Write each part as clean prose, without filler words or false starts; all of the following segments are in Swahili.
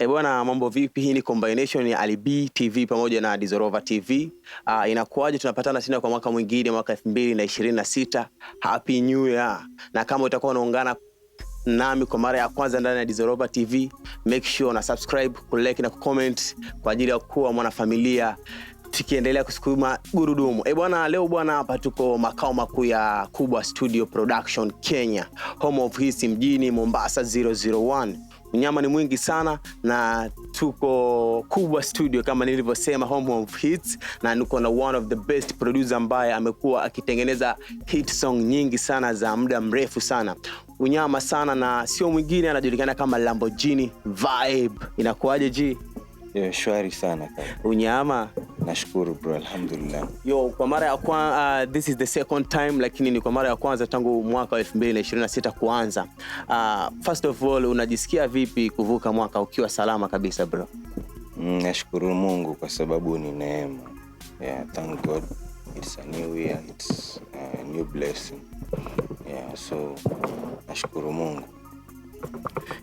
Bwana, mambo vipi? Hii ni combination ya Ali B TV pamoja na Dizorova TV. Inakuwaje tunapatana tena kwa mwaka mwingine, mwaka 2026. Happy New Year. Na kama utakuwa unaungana nami kwa mara ya kwanza ndani ya Dizorova TV, make sure una subscribe, kulike na kucomment kwa ajili ya kuwa mwanafamilia tukiendelea kusukuma gurudumu. Bwana, leo bwana, hapa tuko makao makuu ya Kubwa Studio Production Kenya, home of hits mjini Mombasa 001. Unyama ni mwingi sana na tuko Kubwa Studio kama nilivyosema, home of hits, na niko na one of the best producer ambaye amekuwa akitengeneza hit song nyingi sana za muda mrefu sana. Unyama sana, na sio mwingine, anajulikana kama Lamborghini Vibe. Inakuaje G? Shwari sana kaka. Unyama? Nashukuru bro, alhamdulillah. Kwa mara ya kwanza, this is the second time, lakini ni kwa mara ya kwanza tangu mwaka 2026 kuanza. First of all, unajisikia vipi kuvuka mwaka ukiwa salama kabisa bro? Nashukuru Mungu kwa sababu ni neema. Thank God. It's a new year, it's a new blessing. So nashukuru Mungu.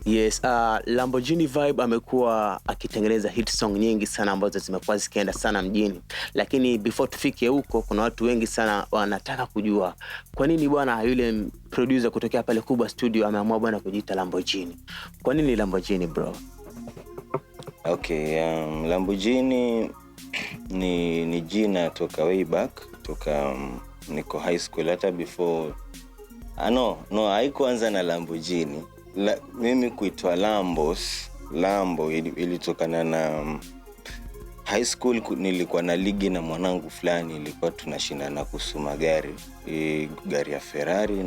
Yes, Lamborghini Vibe amekuwa akitengeneza hit song nyingi sana ambazo zimekuwa zikienda sana mjini. Lakini before tufike huko, kuna watu wengi sana wanataka kujua kwa nini bwana yule producer kutokea pale Kubwa Studio ameamua bwana kujiita Lamborghini. Kwa nini Lamborghini bro? Okay, Lamborghini ni jina toka way back, toka niko high school, hata before haikuanza na Lamborghini. Mimi kuitwa Lambo ilitokana na high school. Nilikuwa na ligi na mwanangu fulani, ilikuwa tunashindana kusuma gari ya Ferrari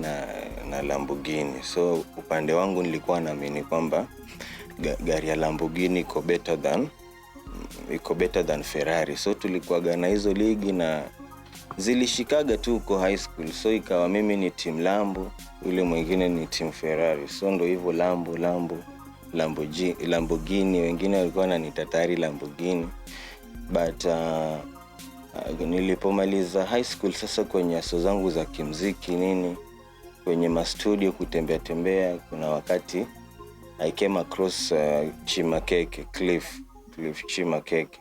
na Lamborghini. So upande wangu nilikuwa naamini kwamba gari ya Lamborghini iko better than Ferrari. So tulikuwa na hizo ligi na zilishikaga tu uko high school. So ikawa mimi ni team Lambo, yule mwingine ni team Ferrari. So ndo hivyo Lamborghini, wengine walikuwa wananitatari Lamborghini. But nilipomaliza high school sasa, kwenye aso zangu za kimziki nini, kwenye mastudio kutembea, kuna wakati I came across Chimakeke, Cliff Chimakeke.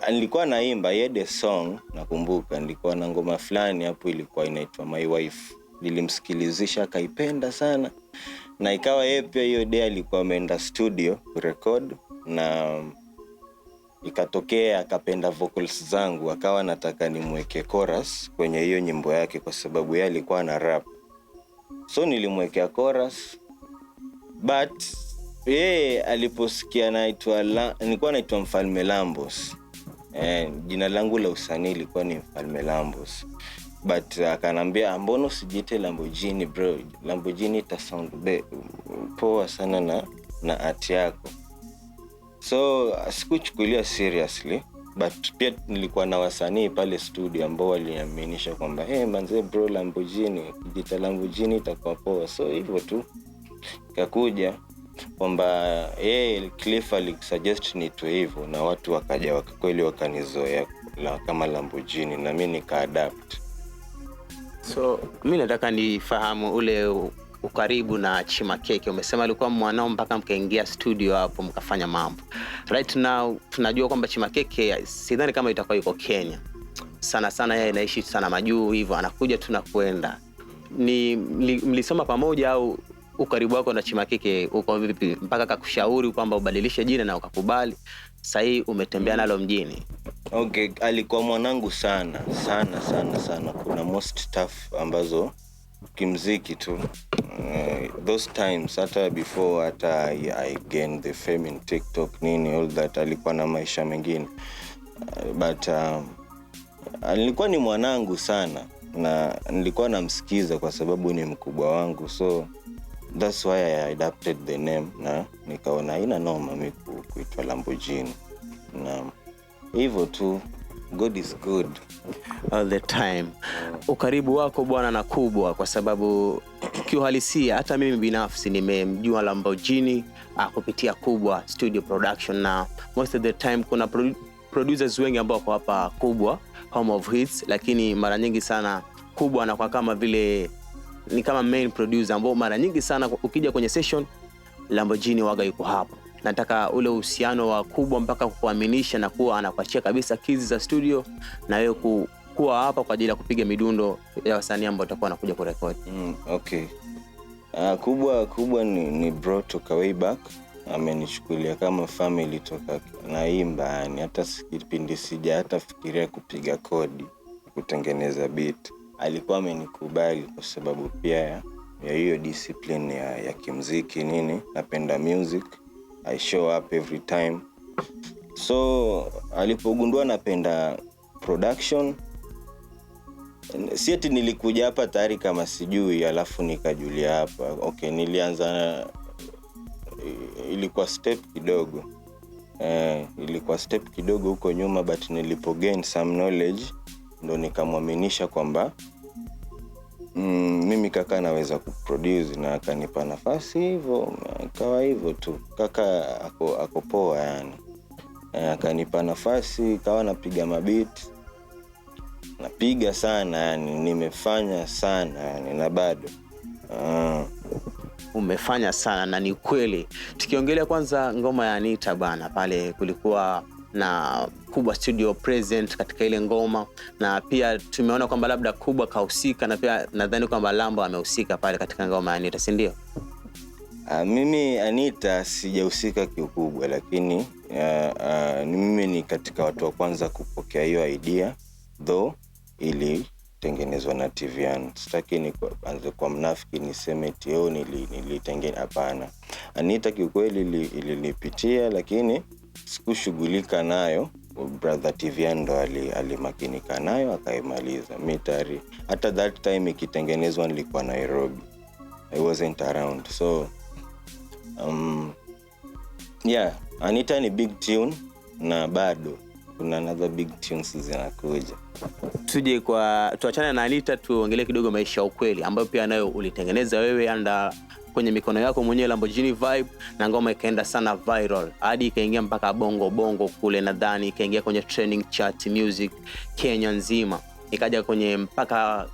Nilikuwa naimba yede song, nakumbuka nilikuwa na ngoma fulani hapo ilikuwa inaitwa My Wife. Nilimsikilizisha akaipenda sana, na ikawa yeye pia hiyo day alikuwa ameenda studio kurecord, na ikatokea akapenda vocals zangu, akawa nataka nimweke chorus kwenye hiyo nyimbo yake kwa sababu yeye alikuwa na rap. So nilimwekea chorus, but aliposikia nilikuwa naitwa Mfalme Lambos. Jina langu la usanii lilikuwa ni Mfalme Lambos. But akanambia, mbona usijiite Lamborghini bro? Lamborghini ita sound poa sana na art yako. So sikuchukulia seriously, but pia nilikuwa na wasanii pale studio ambao waliaminisha kwamba manze bro, Lamborghini, ukijiita Lamborghini itakuwa poa. So hivyo tu kakuja kwamba Cliff alisuggest nitwe hivyo, na watu wakaja kweli wakanizoea kama Lamborghini, na mimi nika-adapt. So mimi nataka nifahamu ule ukaribu na Chimakeke. Umesema alikuwa mwanao mpaka mkaingia studio hapo mkafanya mambo. Right now tunajua kwamba Chimakeke sidhani kama itakuwa yuko Kenya. Sana yeye anaishi sana majuu hivyo, anakuja tunakwenda. Mlisoma pamoja au ukaribu wako na Chimakeke uko vipi mpaka akakushauri kwamba ubadilishe jina na ukakubali? Sasa hii umetembea nalo mjini. Okay, alikuwa mwanangu sana. Kuna most stuff ambazo kimziki tu those times, hata before hata I gained the fame in TikTok nini all that, alikuwa na maisha mengine. But alikuwa ni mwanangu sana, na nilikuwa namsikiza kwa sababu ni mkubwa wangu. So that's why I adapted the name, na nikaona haina noma mimi kuitwa Lamborghini. Na hivyo tu, God is good all the time. Ukaribu wako bwana na Kubwa, kwa sababu kiuhalisia hata mimi binafsi nimemjua Lamborghini kupitia Kubwa Studio Production, na most of the time kuna producers wengi ambao kwa hapa Kubwa home of hits, lakini mara nyingi sana Kubwa anakuwa kama vile ni kama main producer ambao mara nyingi sana ukija kwenye session Lamborghini waga yuko hapo. Nataka ule uhusiano wa kubwa mpaka kukuaminisha na kuwa anakuachia kabisa keys za studio na wewe kuwa hapa kwa ajili ya kupiga midundo ya wasanii ambao watakuwa wanakuja kurekodi. Okay. Kubwa ni bro toka way back. Amenichukulia kama family toka naimba, yani hata kipindi sija hata fikiria kupiga kodi, kutengeneza beat. Alikuwa amenikubali kwa sababu pia ya hiyo discipline ya kimuziki nini. Napenda music. I show up every time. So alipogundua napenda production, si eti nilikuja hapa tayari kama sijui alafu nikajulia hapa. Okay, nilianza ilikuwa step kidogo huko nyuma, but nilipo gain some knowledge ndo nikamwaminisha kwamba mimi kaka naweza kuproduce, na akanipa nafasi hivyo. Kawa hivyo tu, kaka ako poa yani. Akanipa nafasi, kawa napiga mabeat, napiga sana yani, nimefanya sana yani, na bado Umefanya sana na ni kweli. Tukiongelea kwanza ngoma ya Anita bana, pale kulikuwa na Kubwa Studio present katika ile ngoma, na pia tumeona kwamba labda Kubwa kahusika, na pia nadhani kwamba Lambo amehusika pale katika ngoma ya Anita, si ndio? Mimi Anita sijahusika kiukubwa, lakini mimi ni katika watu wa kwanza kupokea hiyo idea, though ili tengenezwa na TVN. Sitaki ni kwa mnafiki niseme tio nilitengeneza, hapana. Anita kiukweli ilinipitia, lakini sikushughulika nayo. Brother TVN ndo alimakinika nayo akaimaliza. Mitari hata that time ikitengenezwa nilikuwa Nairobi, I wasn't around. So Anita ni big tune, na bado kuna another big tunes zinakuja. Tuachane na Anita, tuongelee kidogo Maisha ya Ukweli, ambayo pia nayo ulitengeneza wewe anda kwenye mikono yako mwenyewe, Lamborghini vibe, na ngoma ikaenda sana viral hadi ikaingia mpaka bongo kule, nadhani ikaingia kwenye trending chart music Kenya nzima, ikaja kwenye mpaka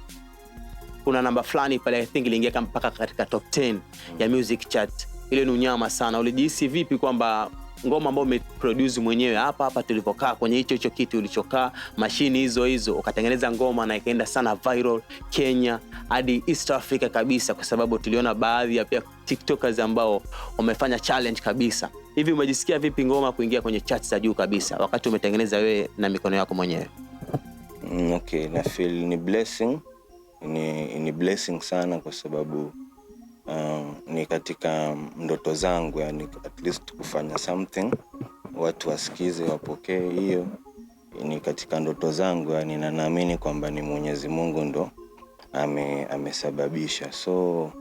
kuna namba fulani pale, I think iliingia mpaka katika top 10 ya music chart. Ile ni unyama sana. Ulijihisi vipi kwamba ngoma ambayo umeproduce mwenyewe hapa tulipokaa kwenye hicho kiti ulichokaa, mashini hizo ukatengeneza ngoma na ikaenda sana viral Kenya hadi East Africa kabisa, kwa sababu tuliona baadhi ya pia TikTokers ambao wamefanya challenge kabisa. Hivi umejisikia vipi ngoma kuingia kwenye charts za juu kabisa wakati umetengeneza wewe na mikono yako mwenyewe? Okay, na feel ni blessing. Ni blessing sana, kwa sababu ni katika ndoto zangu, yani at least kufanya something watu wasikize, wapokee. Hiyo ni katika ndoto zangu yani, na naamini kwamba ni Mwenyezi Mungu ndo amesababisha. So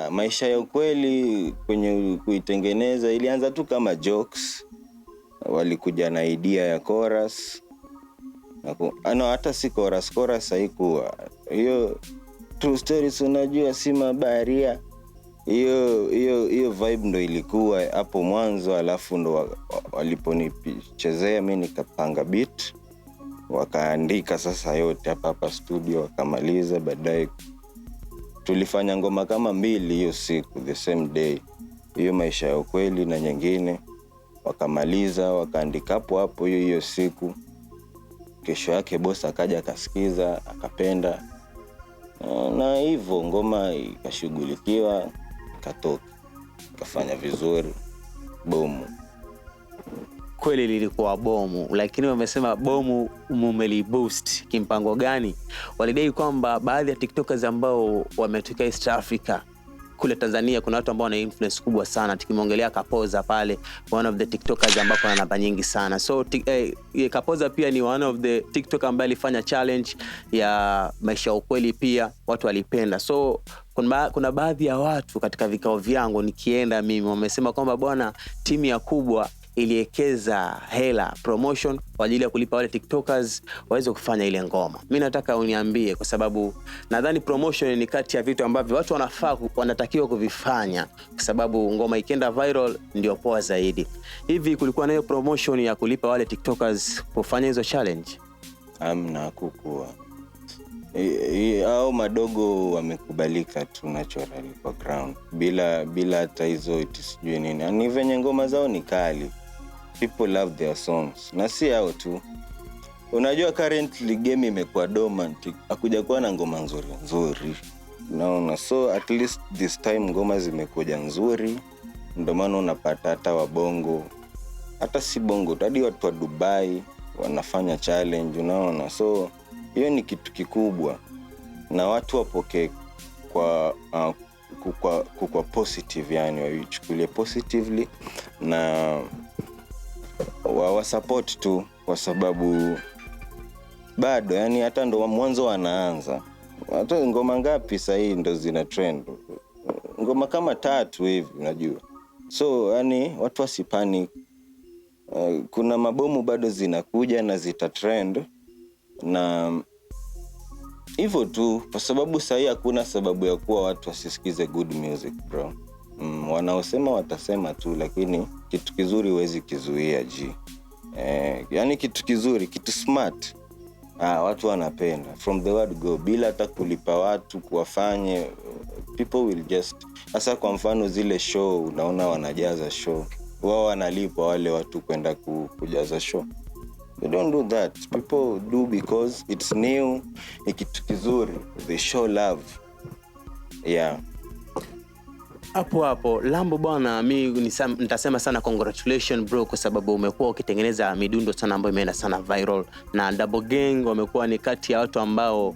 Maisha ya Ukweli kwenye kuitengeneza ilianza tu kama jokes. Walikuja na idea ya chorus. Hata si chorus haikuwa hiyo true stories, unajua si mabaria. Hiyo vibe ndo ilikuwa hapo mwanzo, alafu ndo waliponichezea mimi nikapanga beat, wakaandika sasa yote hapa studio, wakamaliza. Baadaye tulifanya ngoma kama 2 hiyo siku, the same day, hiyo Maisha ya Ukweli na nyingine, wakamaliza wakaandika hapo hiyo siku. Kesho yake boss akaja akasikiza, akapenda, na hivyo ngoma ikashughulikiwa, ikatoka, ikafanya vizuri, bomu. Kweli lilikuwa bomu, lakini wamesema bomu umeliboost kimpango gani? Walidai kwamba baadhi ya TikTokers ambao wametokea East Africa kule Tanzania, kuna watu ambao wana influence kubwa sana. Tukimwongelea Kapoza pale, one of the TikTokers ambao kuna namba nyingi sana. So Kapoza pia ni one of the TikTok ambaye alifanya challenge ya Maisha ya Ukweli, pia watu walipenda. So kuna baadhi ya watu katika vikao vyangu nikienda mimi wamesema kwamba bwana, timu ya Kubwa iliekeza hela promotion kwa ajili ya kulipa wale TikTokers waweze kufanya ile ngoma. Mimi nataka uniambie, kwa sababu nadhani promotion ni kati ya vitu ambavyo watu wanatakiwa kuvifanya, kwa sababu ngoma ikienda viral ndio poa zaidi. Hivi kulikuwa na hiyo promotion ya kulipa wale TikTokers kufanya hizo challenge? Amna kukua. au madogo wamekubalika tu naturally kwa ground bila hata hizo sijui nini. Ni venye ngoma zao ni kali, people love their songs, na si hao tu. Unajua currently game imekuwa dormant, hakuja kuwa na ngoma nzuri. Naona so at least this time ngoma zimekuja nzuri, ndio maana unapata hata wabongo, hata si bongo, hadi watu wa Dubai wanafanya challenge, unaona. So hiyo ni kitu kikubwa, na watu wapokee kwa positive, yani waichukulie positively na wa support tu, kwa sababu bado yani hata ndo mwanzo wanaanza. Hata ngoma ngapi sasa hii ndo zina trend? Ngoma kama 3 hivi unajua. So yani watu wasipanic. Kuna mabomu bado zinakuja na zita trend, na hivyo tu, kwa sababu sasa hakuna sababu ya kuwa watu wasisikize good music bro. Wanaosema watasema tu, lakini kitu kizuri huwezi kizuia yani kitu kizuri, kitu smart, watu wanapenda from the word go, bila hata kulipa watu kuwafanye. People will just, hasa kwa mfano zile show unaona wanajaza show, wao wanalipa wale watu kwenda kujaza show. They don't do that. People do because it's new, ni kitu kizuri, they show love. Yeah. Hapo Lambo bwana, mimi nitasema sana congratulations bro, kwa sababu umekuwa ukitengeneza midundo sana ambayo imeenda sana viral, na Double Gang wamekuwa ni kati ya watu ambao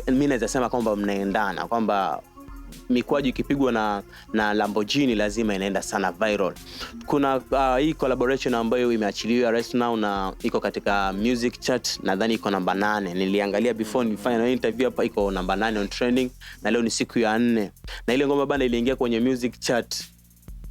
mimi naweza sema kwamba mnaendana, kwamba mikwaju ikipigwa na Lamborghini lazima inaenda sana viral. Kuna hii collaboration ambayo imeachiliwa right now na iko katika music chart, nadhani iko namba 8. Niliangalia before nifanye interview hapa, iko namba 8 on trending, na leo ni siku ya 4. Na ile ngoma bana iliingia kwenye music chart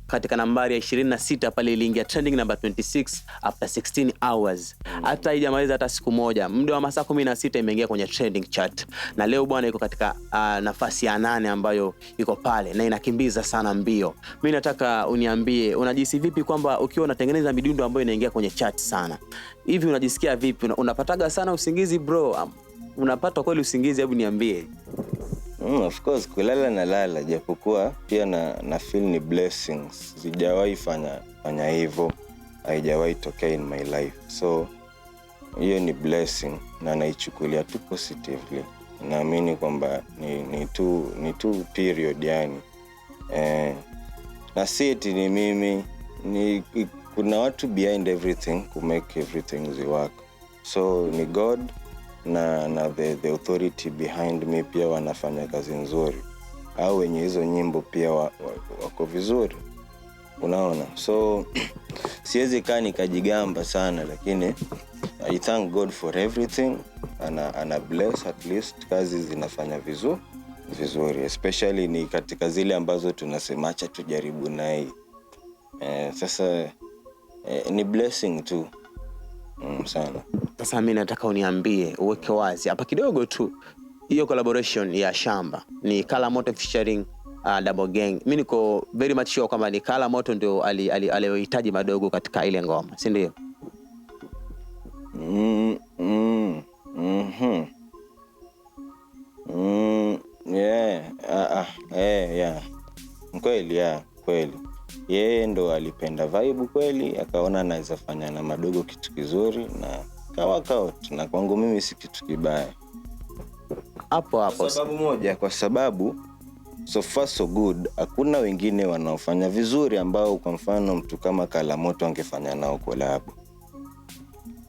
katika nambari ya 26, pale iliingia trending number 26 after 16 hours. Hata haijamaliza hata siku moja, muda wa masaa 16 imeingia kwenye trending chart, na leo bwana iko katika nafasi ya 8 ambayo iko pale na inakimbiza sana mbio. Mimi nataka uniambie unajisi vipi kwamba ukiwa unatengeneza midundo ambayo inaingia kwenye chart sana hivi, unajisikia vipi? Unapataga sana usingizi bro? Unapata kweli usingizi? Hebu niambie. Of course kulala na lala, japokuwa pia na feel ni blessings. Sijawahi fanya hivyo, haijawahi tokea in my life. So hiyo ni blessing na naichukulia tu positively. Naamini kwamba ni tu period yani. Na si eti ni mimi, kuna watu behind everything to make everything work. So ni God na the authority behind me pia wanafanya kazi nzuri, au wenye hizo nyimbo pia wako vizuri, unaona. So siwezi kaa nikajigamba sana, lakini I thank God for everything, ana bless, at least kazi zinafanya vizuri, especially ni katika zile ambazo tunasema acha tujaribu naye. Sasa ni blessing tu sana. Sasa mimi nataka uniambie, uweke wazi hapa kidogo tu, hiyo collaboration ya Shamba ni Kala Moto featuring Double Gang. Mimi niko very much sure kwamba ni Kala Moto ndio aliyohitaji madogo katika ile ngoma, si ndio? Yeah. Kweli. Yeye ndo alipenda vibe kweli, akaona anaweza fanya na madogo kitu kizuri, na kawa na kwangu mimi si kitu kibaya. Hapo Kwa sababu so far so good, hakuna wengine wanaofanya vizuri ambao kwa mfano mtu kama Kala Moto angefanya nao collab.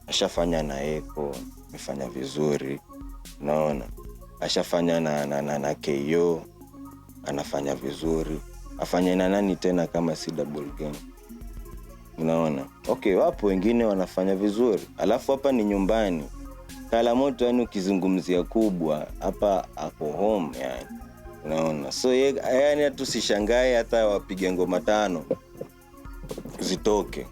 Ashafanya na Eko, amefanya vizuri, naona. Ashafanya na KO, anafanya vizuri. Afanya na nani tena kama si Double Gang, unaona. Okay, wapo wengine wanafanya vizuri, alafu hapa ni nyumbani. Kala Moto yani ukizungumzia kubwa hapa ako home yani, unaona. So yani hata usishangae hata wapige ngoma 5 zitoke,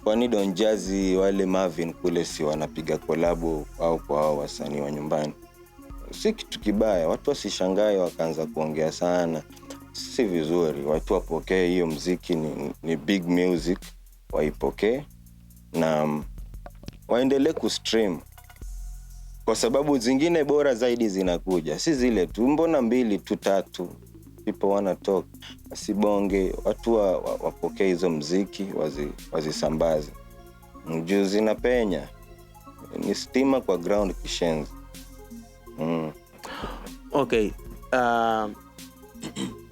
kwani Don Jazzy wale Marvin kule si wanapiga kolabo au kwa hao wasanii wa nyumbani. Si kitu kibaya, watu wasishangae wakaanza kuongea sana, si vizuri. Watu wapokee hiyo muziki, ni big music, waipokee na waendelee kustream. kwa sababu zingine bora zaidi zinakuja, si zile tu. Mbona 2 tu 3 people wanna talk, asibonge watu wapokee hizo mziki wazisambaze. Mjuzi na penya ni stima kwa ground kishenzi. Okay,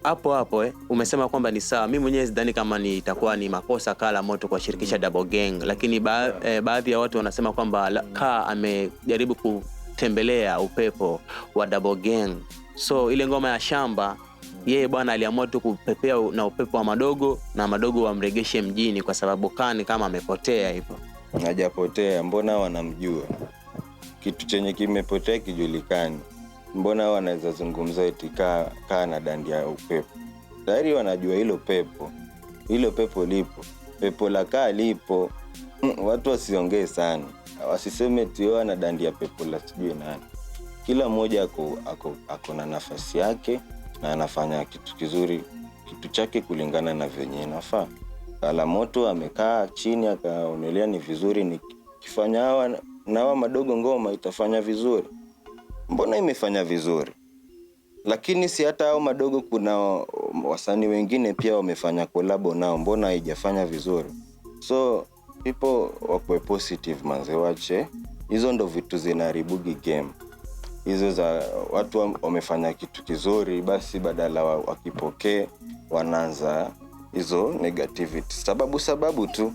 hapo umesema kwamba ni sawa. Mimi mwenyewe sidhani kama itakuwa ni makosa Kala Moto kwa shirikisha Double Gang, lakini baadhi ya watu wanasema kwamba Kaa amejaribu kutembelea upepo wa Double Gang. So ile ngoma ya Shamba yeye bwana aliamua tu kupepea na upepo wa Madogo, na Madogo wamregeshe mjini kwa sababu Kaa ni kama amepotea hivyo. Hajapotea, mbona wanamjua? Kitu chenye kimepotea kijulikani. Mbona wanaweza zungumza eti Kaa na dandia upepo? Tayari wanajua hilo pepo lipo. Pepo la Kaa lipo. Watu wasiongee sana. Wasiseme eti na dandia pepo la sijui nani. Kila mmoja ako na nafasi yake na anafanya kitu kizuri, kitu chake kulingana na venye inafaa. Kala Moto amekaa chini akaonelea ni vizuri nikifanya hawa Madogo ngoma itafanya vizuri. Mbona imefanya vizuri? Lakini si hata hao Madogo kuna wasanii wengine pia wamefanya collab nao, mbona haijafanya vizuri? So people wako positive manze, wache hizo ndo vitu zinaharibugi game. Hizo za watu wamefanya kitu kizuri, basi badala wakipokee wanaanza hizo negativity. Sababu tu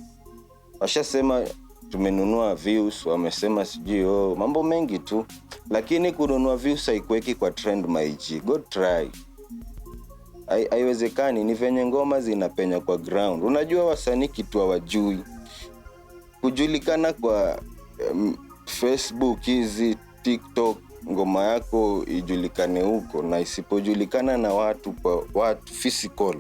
washasema tumenunua views, wamesema sijui mambo mengi tu, lakini kununua views haikuweki kwa trend maiji. Go try. Haiwezekani. Ni venye ngoma zinapenya kwa ground. Unajua wasanii kitu hawajui. Kujulikana kwa Facebook, hizi TikTok, ngoma yako ijulikane huko, na isipojulikana na watu physical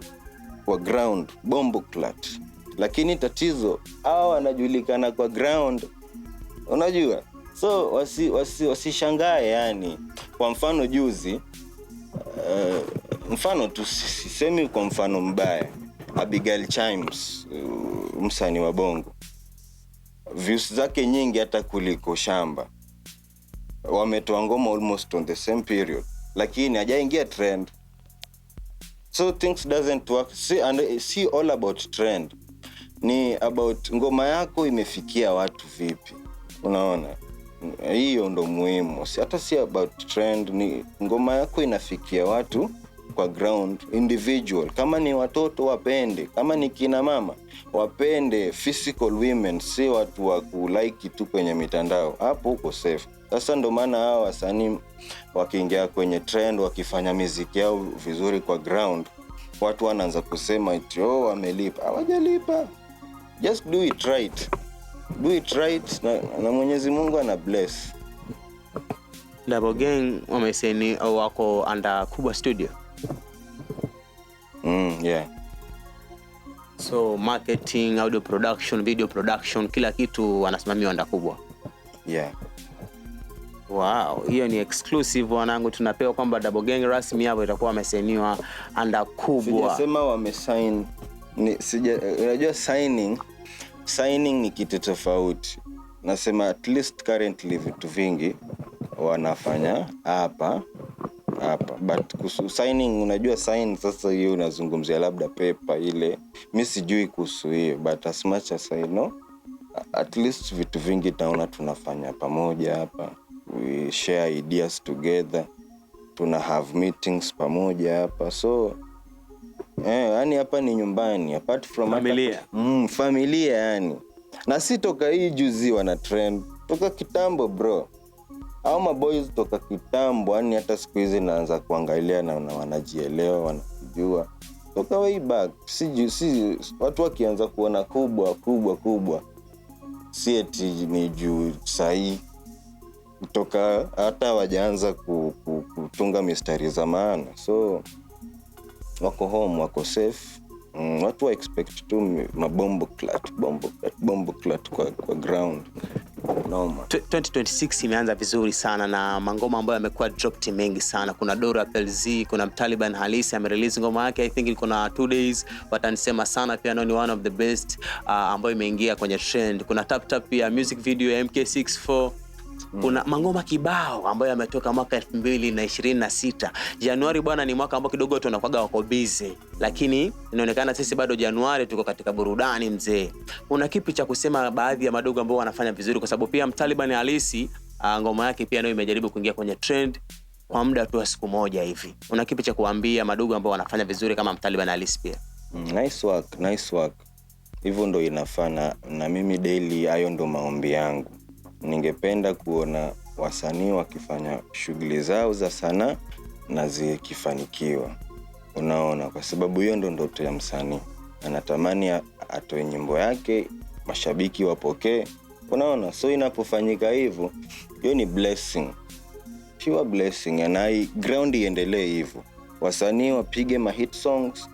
kwa ground, bombo clat. Lakini tatizo hao wanajulikana kwa ground, unajua. So wasishangae yani. Kwa mfano juzi, mfano tu sisemi kwa mfano mbaya, Abigail Chimes, msanii wa Bongo, views zake nyingi hata kuliko Shamba. Wametoa ngoma almost on the same period, lakini hajaingia trend. So things doesn't work. See all about trend. Ni about ngoma yako imefikia watu vipi. Unaona? Hiyo ndo muhimu. Si about trend, ni ngoma yako inafikia watu kwa ground, individual. Kama ni watoto wapende, kama ni kina mama wapende physical women, si watu wa kulike tu kwenye mitandao. Hapo uko safe. Sasa ndo maana hao wasanii wakiingia kwenye trend, wakifanya muziki yao vizuri kwa ground, watu wanaanza kusema eti wamelipa. Hawajalipa. Just do it right. Do it right na Mwenyezi Mungu ana bless. Double Gang wameseni wako under Kubwa Studio. Yeah. So marketing, audio production, video production, kila kitu wanasimamia under Kubwa. Yeah. Wow, hiyo ni exclusive wanangu, tunapewa kwamba Double Gang rasmi hapo itakuwa wameseniwa under Kubwa. Sijasema wamesign. Unajua signing ni kitu tofauti. Nasema at least currently vitu vingi wanafanya hapa. But kuhusu signing, unajua sign sasa hiyo unazungumzia labda paper ile. Mimi sijui kuhusu hiyo, but as much as I know, at least vitu vingi taona tunafanya pamoja hapa. We share ideas together. Tuna have meetings pamoja hapa. So yani hapa ni nyumbani, apart from familia. Familia yani. Na si toka hii juzi wana trend, toka kitambo bro. Hao maboys toka kitambo, yani hata siku hizi naanza kuangalia na wanajielewa, wanajua. Toka way back, si watu wakianza kuona kubwa. Si eti ni juu sahi. Toka hata wajaanza kutunga mistari za maana. So wako home, wako safe. Watu wa expect tu mabombo clat kwa ground. Noma. 2026 imeanza vizuri sana na mangoma ambayo yamekuwa dropped mengi sana. Kuna Dora PLZ, kuna Taliban Halisi amerelease ngoma yake, I think iko na 2 days, watanisema sana pia ni one of the best ambayo imeingia kwenye trend. Kuna Tap Tap pia music video ya MK64. Kuna mangoma kibao ambayo yametoka mwaka 2026. Januari bwana ni mwaka ambao kidogo tunakuaga wako busy, lakini inaonekana sisi bado Januari tuko katika burudani mzee. Una kipi cha kusema baadhi ya madogo ambao wanafanya vizuri, kwa sababu pia Mtaliban halisi ngoma yake pia nayo imejaribu kuingia kwenye trend kwa muda tu wa siku moja hivi. Una kipi cha kuambia madogo ambao wanafanya vizuri kama Mtaliban halisi pia? Nice work. Hivyo ndo inafana, na mimi daily hayo ndo maombi yangu. Ningependa kuona wasanii wakifanya shughuli zao za sanaa na zikifanikiwa. Unaona, kwa sababu hiyo ndo ndoto ya msanii. Anatamani atoe nyimbo yake, mashabiki wapokee. Unaona, so inapofanyika hivyo, hiyo ni blessing. Pure blessing, na ground iendelee hivyo. Wasanii wapige ma hit songs,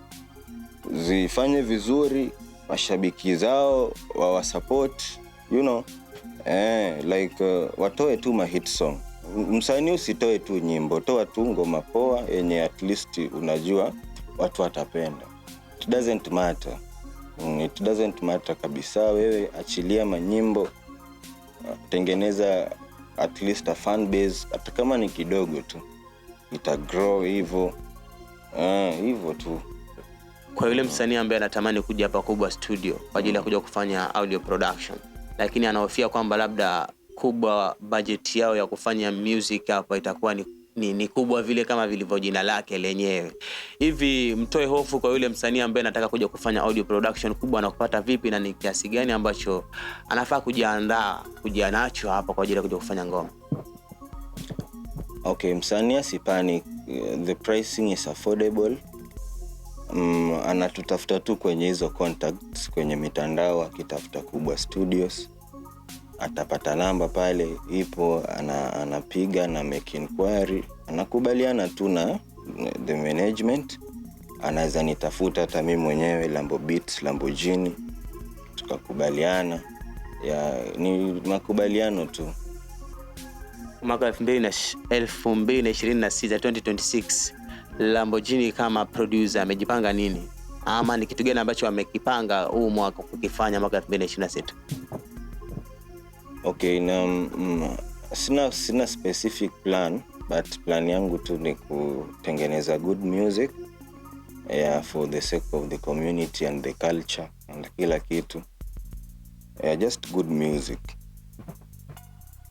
zifanye vizuri, mashabiki zao wawasupport, you know. Watoe tu ma hit song. Msanii usitoe tu nyimbo, toa tu ngoma poa yenye at least unajua watu watapenda. It doesn't matter kabisa. Wewe achilia manyimbo, tengeneza at least a fan base, hata kama ni kidogo tu, ita grow hivyo tu. Kwa yule msanii ambaye anatamani kuja hapa Kubwa Studio kwa ajili ya kuja kufanya audio production, lakini anahofia kwamba labda Kubwa budget yao ya kufanya music hapa itakuwa ni kubwa vile kama vilivyo jina lake lenyewe. Hivi mtoe hofu kwa yule msanii ambaye anataka kuja kufanya audio production Kubwa, na kupata vipi na ni kiasi gani ambacho anafaa kuja nacho hapa kwa ajili ya kuja kufanya ngoma? Okay, msanii asipanic. The pricing is affordable. Anatutafuta tu kwenye hizo contacts kwenye mitandao, akitafuta Kubwa Studios atapata namba pale ipo, anapiga na make inquiry, anakubaliana tu na the management, anaweza nitafuta hata mimi mwenyewe Lambo Beats, Lamborghini, tukakubaliana. Ni makubaliano tu. Mwaka 2026 Lamborghini kama producer amejipanga nini, ama ni kitu gani ambacho amekipanga huu mwaka kukifanya mwaka 2026? Okay, sina specific plan, but plan yangu tu ni kutengeneza good music for the sake of the community and the culture and kila kitu. Just good music.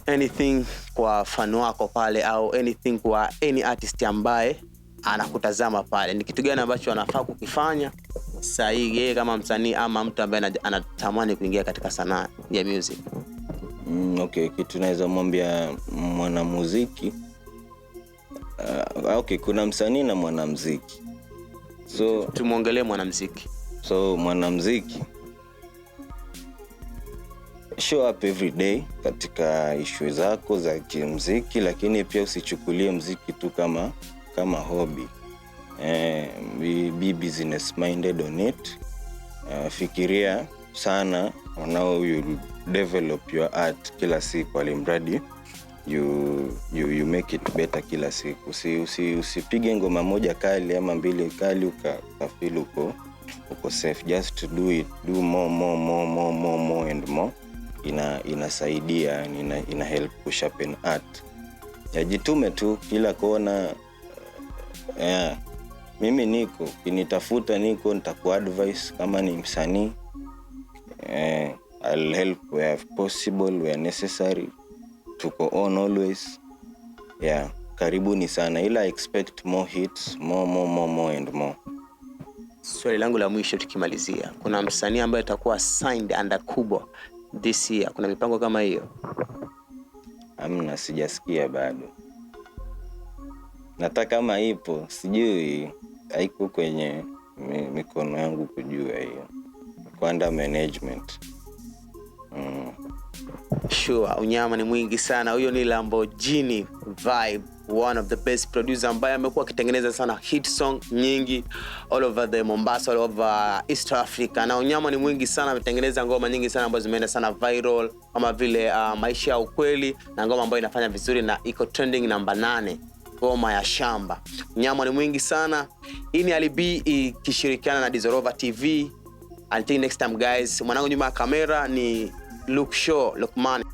Anything kwa fan wako pale, au anything kwa any artist ambaye anakutazama pale, ni kitu gani ambacho anafaa kukifanya sahihi yeye kama msanii ama mtu ambaye anatamani kuingia katika sanaa ya music? Okay, kitu naweza mwambia mwanamuziki. Okay, kuna msanii na mwanamuziki. So tumuongelee mwanamuziki. So mwanamuziki, show up every day katika issue zako za kimuziki, lakini pia usichukulie muziki tu kama hobby. Be business minded on it. Fikiria sana on how you develop your art kila siku, alimradi you make it better kila siku. Usipige ngoma moja kali ama mbili kali ukafeel uko safe. Just to do it, do more and more. Inasaidia, ina help kusharpen art. Jitume tu kila kona. Mimi niko, kinitafuta niko, nitakuadvise kama ni msanii. I'll help where possible, where necessary. Tuko on always. Karibuni sana, ila expect more hits, more and more. Swali langu la mwisho tukimalizia, kuna msanii ambaye atakuwa signed under Kubwa this year? Kuna mipango kama hiyo? Amna, sijasikia bado. Nataka kama ipo, sijui, haiko kwenye mikono yangu kujua hiyo. Kwa under management. Sure, unyama ni mwingi sana. Huyo ni Lamborghini Vibe, one of the best producer ambaye amekuwa akitengeneza sana hit song nyingi all over the Mombasa, all over East Africa. Na unyama ni mwingi sana, ametengeneza ngoma nyingi sana ambazo zimeenda sana viral, kama vile Maisha ya Ukweli, na ngoma ambayo inafanya vizuri na iko trending number 8, ngoma ya Shamba. Unyama ni mwingi sana. Hii ni Ali B ikishirikiana na Dizorova TV. Until next time guys, mwanangu nyuma ya kamera ni Lukman.